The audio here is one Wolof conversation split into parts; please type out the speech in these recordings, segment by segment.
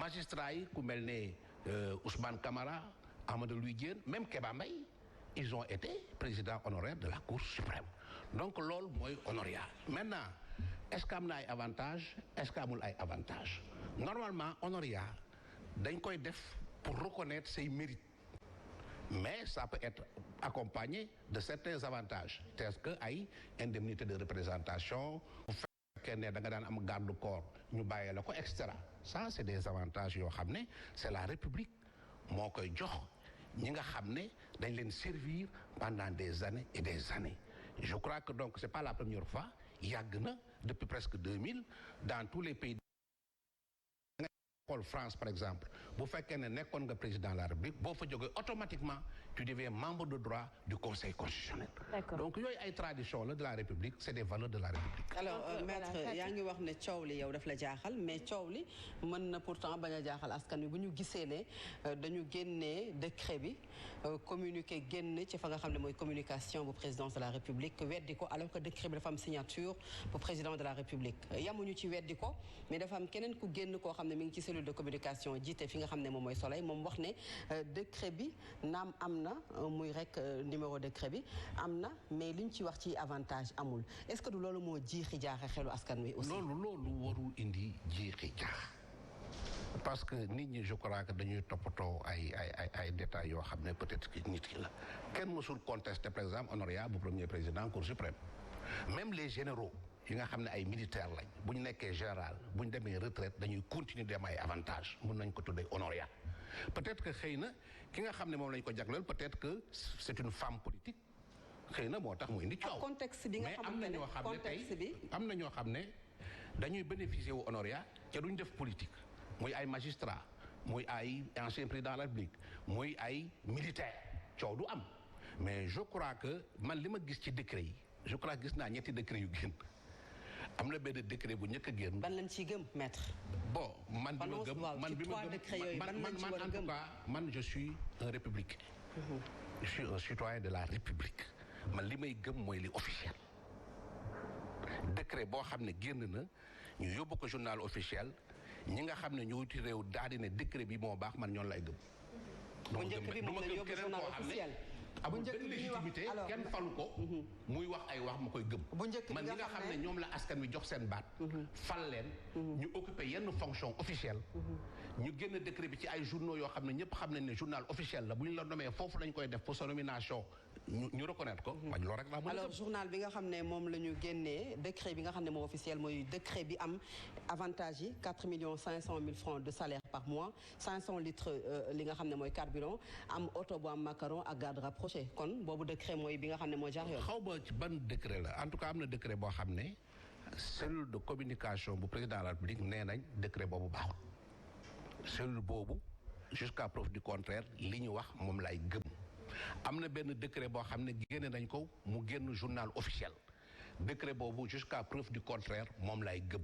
magistrats yi ku mel ne Ousmane Camara Amadou Louis Diène même Kéba Mbaye ils ont été présidents honoraires de la Cour suprême donc loolu mooy honoraire maintenant est-ce que am na ay avantages est-ce que amul ay avantages normalement honoraire dañ koy def pour reconnaître ses mérites mais ça peut être accompagné de certains avantages tels que ay indemnité de représentation bu fekkee ne da nga daan am garde corps ñu bàyyee la ko et cetera ça c'est des avantages yoo xam ne c'est la République moo koy jox ñi nga xam ne dañ leen servir pendant des années et des années je crois que donc c'est pas la première fois yàgg na depuis presque 2000 dans tous les pays xool France par exemple bu fekkee ne nekkoon nga président de la République boo fa jógee automatiquement tu deviens membre de droit du Conseil constitutionnel. Donc yooyu ay tradition la de la République c'est des valeurs de la République. Alors maître yaa ngi wax ne coow li yow daf la jaaxal mais coow li mën na pourtant bañ a jaaxal askan wi bu ñu gisee ne dañu génnee décret bi communiqué génn ci fa nga xam ne mooy communication bu présidence de la République weddi ko alors que décret bi dafa am signature bu président de la République yamuñu ci weddi ko mais dafa am keneen ku génn koo xam ne mi ngi ci de communication jiite fi nga xam ne moom mooy Soleil moom wax ne décret bi naam am na muy rek numéro décret bi am na mais liñ ci wax ci avantage amul est-ce que du loolu moo jiixi jaaxe xelu askan wi aussi. loolu warul indi jiixi jaax parce que nit ñi je crois que dañuy toppatoo ay détails yoo xam ne peut-être que nit ki la kenn mësul contester par exemple honorable bu premier président Cour suprême même les généraux yi nga xam ne ay militaires lañ bu ñu nekkee général bu ñu demee retraite dañuy continuer dem ay avantages mun nañ ko tuddee honoraire peut-être que xëy na ki nga xam ne moom lañ ko jagleel peut-être que c'est une femme politique xëy na moo tax mu indi coow. contexte bi nga xamante ne contexte bi am na ñoo xam ne dañuy bénéficier wu honoraire te duñ def politique muy ay magistrats muy ay ancien président de la République muy ay militaires coow du am mais je crois que man li ma gis ci décret yi je crois gis naa ñetti décret yu génn. am na benn décret bu njëkk a génn. ban lañ ciy gëm maître. bon man bi ma gëm man en tout cas man je suis un républicain. Je suis un citoyen de la République. man li may gëm mooy li officiel. décret boo xam ne génn na ñu yóbbu ko journal officiel ñi nga xam ne ñu wuti réew daal di ne décret bi moo baax man ñoon lay gëm. bu njëkk bi moom la yóbbu journal officiel. amul benn légitimité kenn falu ko muy wax ay wax ma koy gëm man ñi nga xam ne ñoom la askan wi jox seen baat fal leen ñu occuper yenn fonction officielle ñu génn décret bi ci ay journaux yoo xam ne ñëpp xam nañ ne journal officiel la bu ñu la nommé foofu lañ koy def pour sa nomination ñu reconnaître ko man loolu rek laa mën a alors journal bi nga xam ne moom la ñu génnee décret bi nga xam ne moom officiel mooy décret bi am avantage yi 4 500 000 francs de salaire par mois 500 litres li nga xam ne mooy carburant am oto bu am macaron ak garde rapproché kon boobu décret mooy bi nga xam ne moo jaar yoon. xaw ma ci ban décret la en tout cas am na décret boo xam ne cellule de communication bu président de la République nee nañ décret boobu baaxul cellule boobu jusqu'à preuve du contraire li ñu wax moom lay gëm am na benn décret boo xam ne génne nañ ko mu génn journal officiel décret boobu jusqu'à preuve du contraire moom lay gëm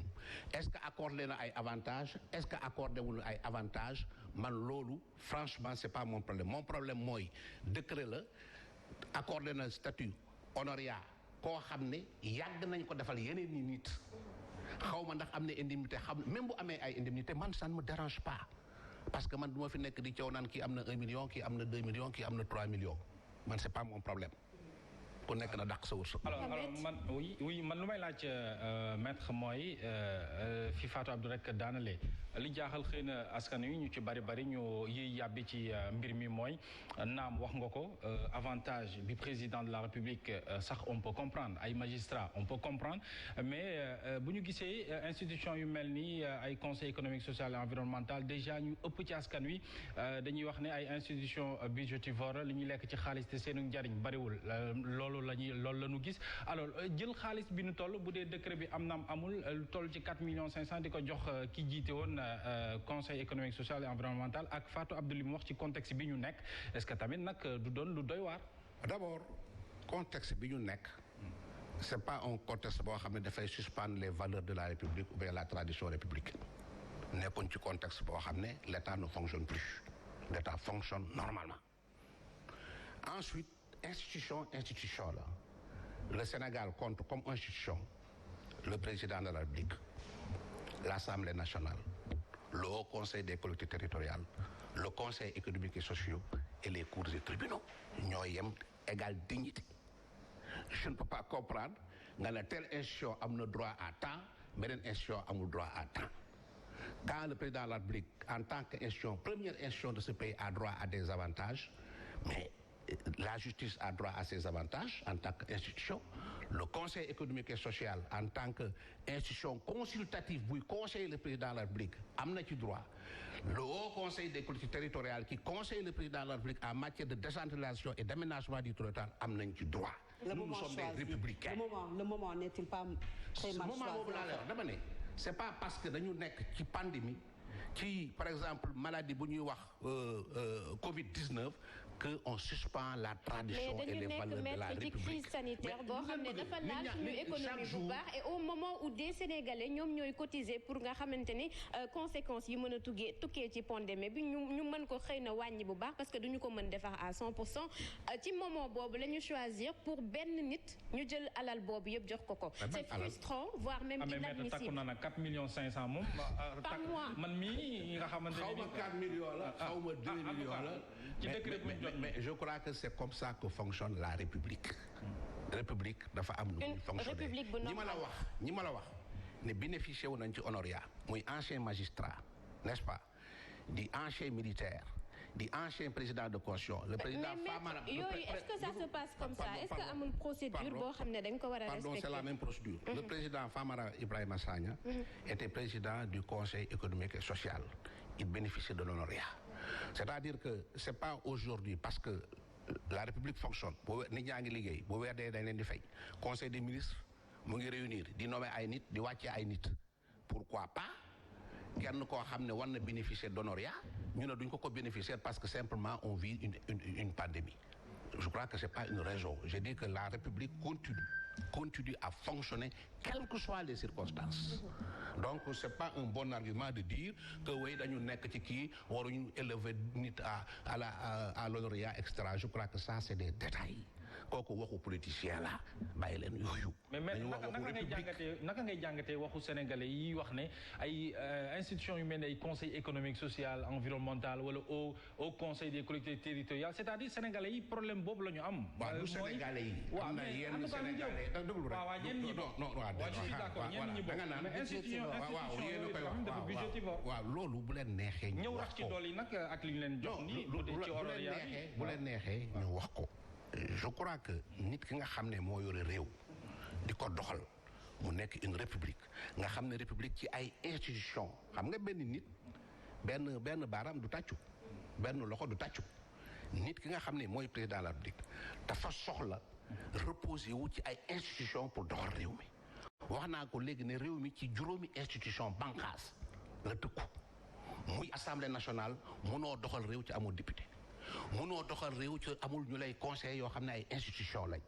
est-ce que accordé na ay avantages est-ce que accordé wul ay avantages man loolu franchement c'est pas mon problème mooy décret la accordé na statut honoraire koo xam ne yàgg nañ ko defal yeneen ni nit xaw ma ndax am na indemnité xam même bu amee ay indemnité man ça ne me dérange pas parce que man du ma fi nekk di coow naan kii am na 1 million kii am na 2 millions kii am na 3 millions man c'est pas mon problème ku nekk na dàq sa wërsëg. alors man oui man lu may laaj maître mooy fi Fatou Abdou rek daanale li jaaxal xëy na askan wi ñu ci bari ñu yiy yàbbi ci mbir mi mooy naam wax nga ko avantage bi président de la République sax on peut comprendre ay magistrats on peut comprendre mais bu ñu gisee institution yu mel ni ay conseil économique social et environnemental déjà ñu ëpp ci askan wi dañuy wax ne ay institution budgétivore li ñuy lekk ci xaalis te seenu njariñ bariwul loolu la ñu gis alors jël xaalis bi nu toll bu dee décret bi am naam amul lu toll ci 4 500 000 di ko jox ki jiite woon conseil économique social et environnemental ak Fatou Abdou li mu wax ci contexte bi ñu nekk est-ce que tamit nag du doon lu doy waar. d'abord contexte bi ñu nekk c'est pas un contexte boo xam ne dafay suspendre les valeurs de la République ou bien la tradition républicaine nekkoon ci contexte boo xam ne l'État ne fonctionne plus l'État fonctionne normalement ensuite institution la le Sénégal compte comme institution le président de la République l'Assemblée nationale le Haut Conseil des collectivités territoriales, le Conseil économique et social et les cours et tribunaux ñoo yem égale dignité. Je ne peux pas comprendre nga ne telle institution am na droit à temps beneen institution amul droit à temps. Quand le président de la République, en tant qu'institution, première institution de ce pays, a droit à des avantages, mais la justice a droit à ses avantages en tant qu'institution. Le Conseil économique et social, en tant qu'institution consultative, buy conseiller le président de la République, am na ci droit. Le Haut Conseil des collectivités territoriales qui conseille le président de la République en matière de décentralisation et d'aménagement du territoire am nañ ci droit. Nous sommes des républicains. Le moment n'est-il pas très mal choisi? Moment boobu laa lay wax dama ne c'est pas parce que dañu nekk ci pandémie ci par exemple maladie bu ñuy wax Covid-19 que on suspend la tradition et les valeurs de la République. mais dañu nekk maître ci crise sanitaire boo xam ne dafa laal suñu économie bu baax et au moment où des Sénégalais ñoom ñooy cotiser pour nga xamante ni conséquences yi mën a tukkee ci pandémie bi ñu mën ko xëy na wàññi bu baax parce que duñu ko mën defar à 100% ci moment boobu la ñu choisir pour benn nit ñu jël alal boobu yëpp jox ko. C'est frustrant voire même inadmissible. takku na nag 4,5 millions moom. par mois man mii nga xamante ne xaw ma 4 millions la xaw ma 2 millions la. Mais je crois que c'est comme ça que fonctionne la République. République dafa am nu muy fonctionner. ñi ma la wax ne bénéficié wu nañ ci honoria muy ancien magistrat n'est-ce pas di ancien militaire di ancien président de constitution. Le président Famara. yooyu est-ce que ça se passe comme ça est-ce que amul procédure boo xam ne dañ ko war a respecter. Pardon, c'est la même procédure. Le président Famara Ibrahima Sagna était président du Conseil économique et social. Il bénéficiait de l'honoria. C'est-à-dire que c'est pas aujourd'hui parce que la République fonctionne bu nit ñaa ngi liggéey bu weer dee dañ leen di fay conseil des ministres mu ngi réunir di nommer ay nit di wàcce ay nit pourquoi pas kenn koo xam ne war na bénéficier d'honoria ñu ne duñ ko bénéficier parce que simplement on vit une pandémie. Je crois que c'est pas une raison. Je dis que la République continue à fonctionner quelles que soient les circonstances. Donc c'est pas un bon argument de dire que oui dañu nekk ci kii waruñu élever nit à l'honoria extra. Je crois que ça c'est des détails. kooku waxu politicien la bàyyi leen yooyu. mais naka ngay jàngatee waxu sénégalais yi wax ne ay institutions yu mel ne ay conseil économique social environnemental wala au conseil des collectivités territoriales c'est-à-dire sénégalais yi problème boobu la ñu am. waaw du sénégalais yi. waaw mais yenn sénégalais déglu rek. waaw ñenn ñi bokk non d'accord ñenn ñi bokk mais institution waaw loolu bu leen neexee. ñëw rax ci dool yi nag ak li ñu leen jox nii. bu leen neexee ñu wax ko. Je crois que nit ki nga xam ne moo yore réew di ko doxal mu nekk une république nga xam ne république ci ay institution xam nga benn nit benn baaraam du tàccu benn loxo du tàccu nit ki nga xam ne mooy président de la république dafa soxla reposer wu ci ay institution pour doxal réew mi wax naa ko léegi ne réew mi ci juróomi institution bancaas la tëkku muy assemblée nationale mënoo doxal réew ci amul député mënoo doxal réew ci amul ñu lay conseil yoo xam ne ay institution lañ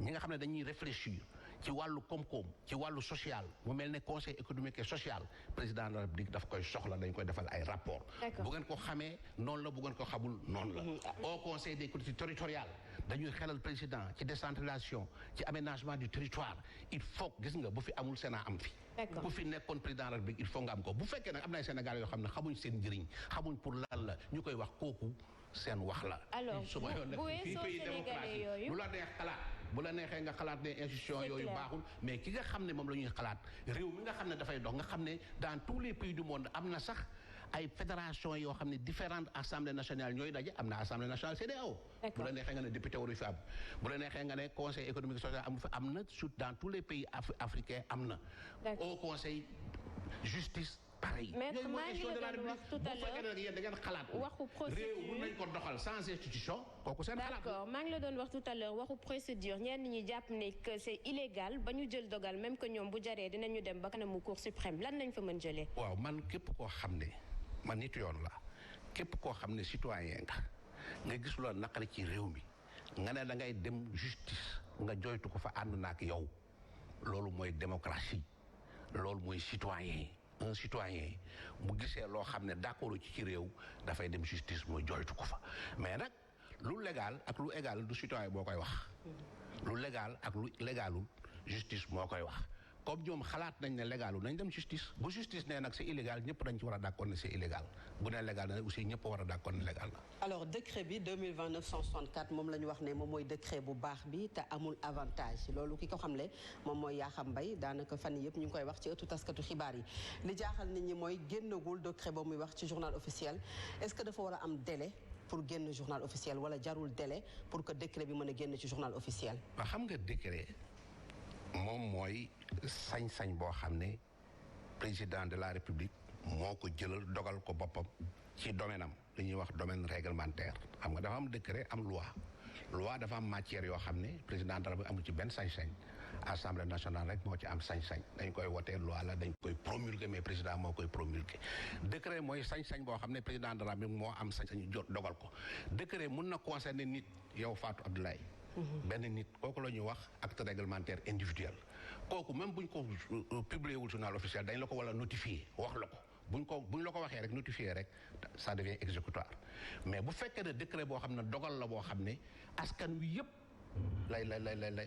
ñi nga xam ne dañuy réfléchir ci wàllu koom-koom ci wàllu social mu mel ne conseil économique et social président de la République daf koy soxla dañ koy defal ay rapport bu ngeen ko xamee noonu la bu ngeen ko xamul noonu la au conseil des collectivités territoriales dañuy xelal président ci décentralisation ci aménagement du territoire il faut gis nga bu fi amul Sénat am fi bu fi nekkoon président de la République il faut nga am ko bu fekkee nag am na ay Sénégal yoo xam ne xamuñ seen njëriñ xamuñ pour lan la ñu koy wax kooku seen wax la. alors bu weesoo Sénégalais yooyu lu la neex xalaat bu la neexee nga xalaat ne institution yooyu baaxul mais ki nga xam ne moom la ñuy xalaat réew mi nga xam ne dafay dox nga xam ne dans tous les pays du monde am na sax ay fédération yoo xam ne différentes assemblées nationales ñooy daje am na assemblée nationale CEDEAO. bu la neexee nga ne député waru fi am bu la neexee nga ne conseil économique social am na dans tous les pays africains am na. au conseil justice. pareil maître maa ngi la doon wax tout à l'heure bu fekkee yéen da ngeen xalaat waxu procédure réew mën nañ ko doxal sans institution kooku seen xalaat d'accord maa ngi la doon wax tout à l'heure waxu procédure ñenn ñi jàpp ne que c'est illégal ba ñu jël dogal même que ñoom bu jaree dinañu dem ba kanamu cour suprême lan nañ fa mën jëlee. waaw man képp koo xam ne man nit yoon la képp koo xam ne citoyen nga gis loolu naqari ci réew mi nga ne da ngay dem justice nga joytu ko fa ànd na ak yow loolu mooy démocratie loolu mooy citoyen. Un citoyen bu gisee loo xam ne d'accord ci réew dafay dem justice mooy joytu ko fa mais nag lu légal ak lu égal du citoyen boo koy wax lu légal ak lu légalul justice moo koy wax comme ñoom xalaat nañ ne légalu nañ dem justice bu justice nee nag c'est illégal ñëpp dañ ci war a d'accord ne c'est illégal bu nee légal na aussi ñëpp war a d'accord ne légal na. alors décret bi 2020-964 moom la ñu wax ne moom mooy décret bu baax bi te amul avantage loolu ki ko xamle moom mooy Yakham Mbaye daanaka fan yii yëpp ñu ngi koy wax ci ëttu taskatu xibaar yi li jaaxal nit ñi mooy génnagul décret boobu muy wax ci journal officiel est-ce que dafa war a am délai pour génn journal officiel wala jarul délai pour que décret bi mën a génn ci journal officiel. waaw xam nga décret moom mooy sañ-sañ boo xam ne président de la république moo ko jëlal dogal ko boppam ci domaine am li ñuy wax domaine réglementaire xam nga dafa am décret am loi dafa am matière yoo xam ne président de la république amul ci benn sañ-sañ assemblée nationale rek moo ci am sañ-sañ dañ koy wotee loi la dañ koy promulguer mais président moo koy promulguer décret mooy sañ-sañ boo xam ne président de la république moo am sañ-sañ jot dogal ko décret mun na concerner nit yow Fatou Abdoulaye benn nit kooku la ñuy wax acte réglementaire individuel kooku même buñ ko publier wul journal officiel dañ la ko wala notifier wax la ko buñ la ko waxee rek notifier rek ça devient exécutoire mais bu fekkee ne décret boo xam ne dogal la boo xam ne askan wi yëpp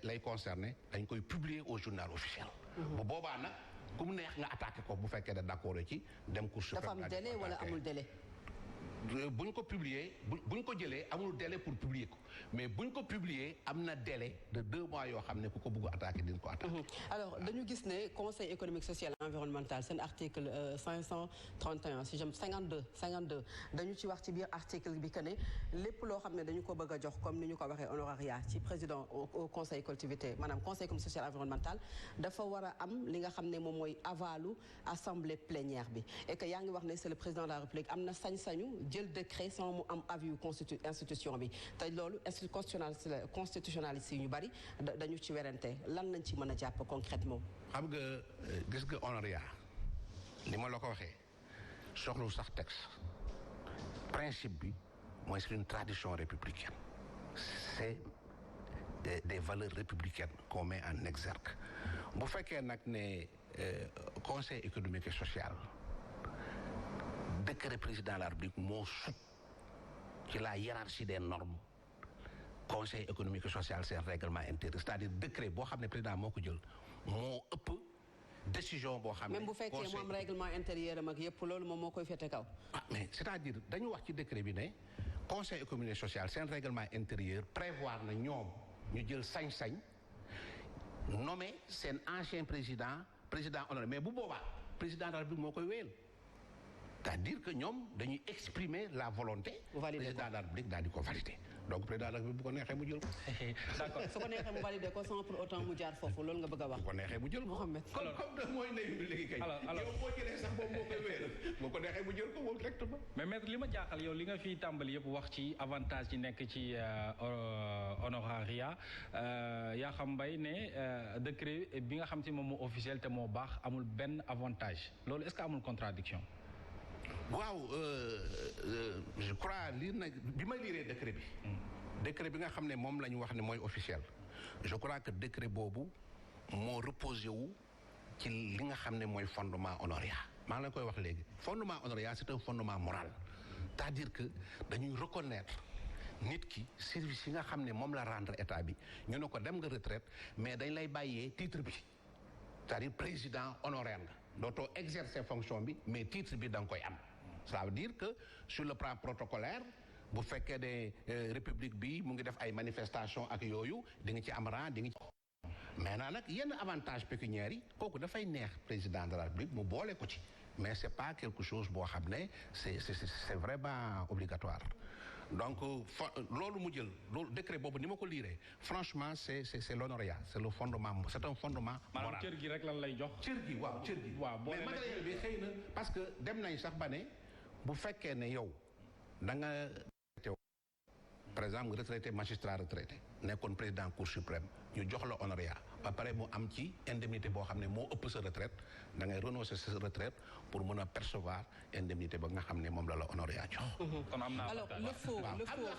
lay concerné dañ koy publier au journal officiel. bu boobaa nag ku mu neex nga attaqué ko bu fekkee ne d'accord ci dem Cour suprême. dafa am délai wala amul délai. buñ ko publier buñ ko jëlee amul délai pour publier ko mais buñ ko publier am na délai de 2 mois yoo xam ne ku ko bëgg a attaquer dina ko attaquer. alors dañu gis ne conseil économique social et environnemental seen article 531 si jëm 52 dañu ci wax ci biir article bi que ne lépp loo xam ne dañu ko bëgg a jox comme ni ñu ko waxee honorariat ci président au conseil collectivité maanaam conseil économique social et environnemental dafa war a am li nga xam ne moom mooy avalu assemblée plénière bi et que yaa ngi wax ne c'est le président de la république am na sañ-sañu jël décret sans mu am avis institution bi te loolu constitutionnaliste yi ñu bari dañu ci werante lan lañ ci mën a jàpp concrètement. xam nga gis nga honoraria li ma la ko waxee soxlu sax texte principe bi mooy c'est une tradition républicaine c'est des valeurs républicaines qu'on met en exergue bu fekkee nag ne conseil économique et social décret président de la République moo sut ci la hiérarchie des normes conseil économique et social c'est un règlement intérieur c'est-à-dire décret boo xam ne président moo ko jël moo ëpp décision boo xam ne même bu fekkee mu am règlement intérieur am ak yëpp loolu moom moo koy féete kaw. mais c'est-à-dire dañu wax ci décret bi ne conseil économique et social c'est un règlement intérieur prévoir na ñoom ñu jël sañ-sañ nommer seen ancien président honoré mais bu boobaa président de la République moo koy wéyal. c'est-à-dire que ñoom dañuy exprimer la volonté. président de la République daal di ko valider donc président de la République bu ko neexee mu jël ko. d'accord su ko neexee mu valider ko sans pour autant mu jaar foofu loolu nga bëgg a wax. bu ko neexee mu jël ko. Mohamed comme mooy ndeyu bi léegi kay. yow boo jëlee sax moom moo koy wéyal bu ko neexee mu jël ko moom directement. mais maître li ma jaaxal yow li nga fi tàmbali yëpp wax ci avantage yi nekk ci honoraria Yakham Mbaye ne décret bi nga xam si moom moo officiel te moo baax amul benn avantage loolu est-ce que amul contradiction waaw je crois lire na bi ma liiree décret bi nga xam ne moom la ñu wax ne mooy officiel je crois que décret boobu moo reposé wu ci li nga xam ne mooy fondement honoraria maa ngi la koy wax léegi fondement honoraria c'est un fondement moral c'est-à-dire que dañuy reconnaître nit ki service yi nga xam ne moom la rendre état bi ñu ne ko dem nga retraite mais dañ lay bàyyee titre bi c'est-à-dire président honoraire nga dootoo exercer fonction bi mais titre bi da nga koy am ça veut dire que sur le plan protocolaire bu fekkee ne république bi mu ngi def ay manifestations ak yooyu di nga ci am rang di nga ci maintenant nag yenn avantage pécuniaires yi kooku dafay neex président de la république mu boole ko ci mais c'est pas quelque chose boo xam ne c'est vraiment obligatoire donc loolu mu jël loolu décret boobu ni ma ko liiree franchement c'est l'honoraria c'est le fondement c'est un fondement moral. maanaam cër gi rek lan lay jox. cër gi waaw cër gi. waaw mais matériel bi xëy na parce que dem nañ sax ba ne bu fekkee ne yow da nga par exemple nga retraité magistrat retraité nekkoon président cour suprême ñu jox la honoraria ba pare mu am ci indemnité boo xam ne moo ëpp sa retraite da ngay renoncer sa retraite pour mën a percevoir indemnité ba nga xam ne moom la honoraria jox. kon am naa alors le faux xam nga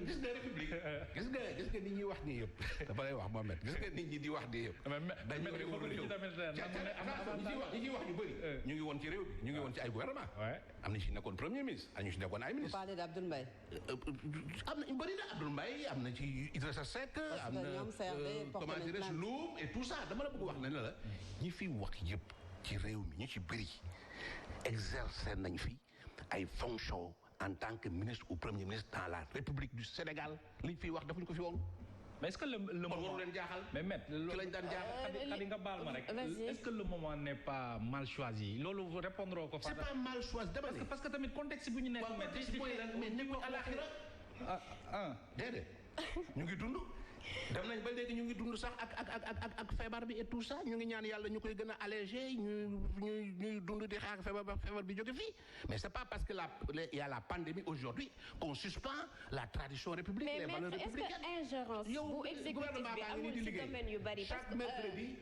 gis nga république gis nga nit ñi wax nii yëpp dafa lay wax Mohamed gis nga nit ñi di wax nii yëpp. dañu ko ñi ciy wax ñu bëri. ñu ngi woon ci réew bi ñu ngi woon ci ay gouvernement. am na ci nekkoon premier ministre am na ci nekkoon ay ministre. vous parlez d'Abdoul Mbaye. am na ñu bëri na Abdoul Mbaye am na ci Idrissa Seck. am na comment dirais-je Loum et tout ça dama la bëgg wax ne la ñi fi wax yëpp ci réew mi ñu ci bëri exercer nañ fi ay fonctions en tant que ministre ou premier ministre dans la République du Sénégal liñ fiy wax defuñ ko fi woon. mais est-ce que le moment waru leen jaaxal. mais maître ki lañ daan jaaxal. xadi nga baal ma rek. est-ce que le moment n'est pas mal choisi loolu répondre ko. c'est pas mal choisi dama ne. parce que tamit contexte bu ñu nekk. mais nekkul àllaaxira. déedéet ñu ngi dund. dem nañ ba léegi ñu ngi dund sax ak feebar bi et tout ça ñu ngi ñaan yàlla ñu koy gën a allégé ñuy dund di xaar feebar bi jóge fii mais c'est pas parce que il y a la pandémie aujourd'hui qu'on suspend la tradition républicaine les valeurs républicaines. mais est-ce que ingérence bu exécutif bi amul ci domaine yu bari. chaque mercredi